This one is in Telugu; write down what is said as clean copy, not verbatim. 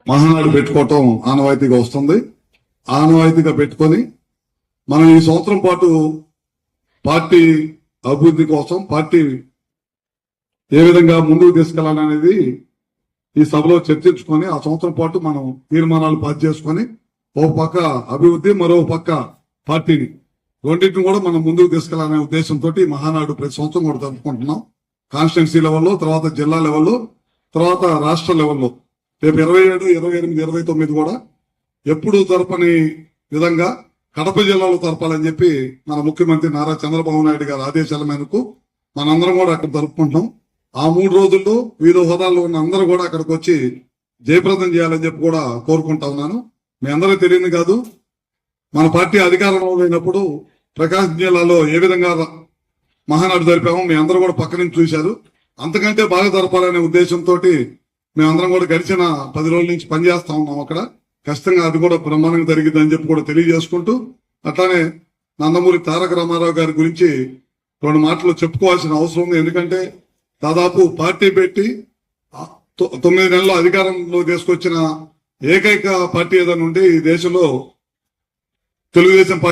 మహానాడు పెట్టుకోవటం ఆనవాయితీగా వస్తుంది. ఆనవాయితీగా పెట్టుకొని మనం ఈ సంవత్సరం పాటు పార్టీ అభివృద్ధి కోసం పార్టీ ఏ విధంగా ముందుకు తీసుకెళ్లాలనేది ఈ సభలో చర్చించుకొని ఆ సంవత్సరం పాటు మనం తీర్మానాలు పాస్ చేసుకొని ఒక పక్క అభివృద్ధి, మరో పక్క పార్టీని రెండింటిని కూడా మనం ముందుకు తీసుకెళ్లాలనే ఉద్దేశంతో మహానాడు ప్రతి సంవత్సరం కూడా జరుపుకుంటున్నాం. కాన్స్టిట్యున్సీ లెవెల్లో, తర్వాత జిల్లా లెవెల్లో, తర్వాత రాష్ట్ర లెవెల్లో. రేపు 27, 28, 29 కూడా ఎప్పుడు జరపని విధంగా కడప జిల్లాలో జరపాలని చెప్పి మన ముఖ్యమంత్రి నారా చంద్రబాబు నాయుడు గారి ఆదేశాల మేరకు మనందరం కూడా అక్కడ జరుపుకుంటాం. ఆ 3 రోజుల్లో వివిధ హోదాల్లో ఉన్న అందరూ కూడా అక్కడికి వచ్చి జయప్రదం చేయాలని చెప్పి కూడా కోరుకుంటా ఉన్నాను. మీ అందరికీ తెలియదు కాదు, మన పార్టీ అధికారంలో లేనప్పుడు ప్రకాశం జిల్లాలో ఏ విధంగా మహానాడు జరిపామో మీ అందరూ కూడా పక్క నుంచి చూశారు. అంతకంటే బాగా జరపాలనే ఉద్దేశంతో మేమందరం కూడా గడిచిన 10 రోజుల నుంచి పనిచేస్తా ఉన్నాం అక్కడ. ఖచ్చితంగా అది కూడా బ్రహ్మాండంగా జరిగిందని చెప్పి కూడా తెలియజేసుకుంటూ, అట్లానే నందమూరి తారక రామారావు గారి గురించి 2 మాటలు చెప్పుకోవాల్సిన అవసరం ఉంది. ఎందుకంటే దాదాపు పార్టీ పెట్టి 9 నెలల్లో అధికారంలో తీసుకొచ్చిన ఏకైక పార్టీ ఏదైనా ఉంటే ఈ దేశంలో తెలుగుదేశం పార్టీ.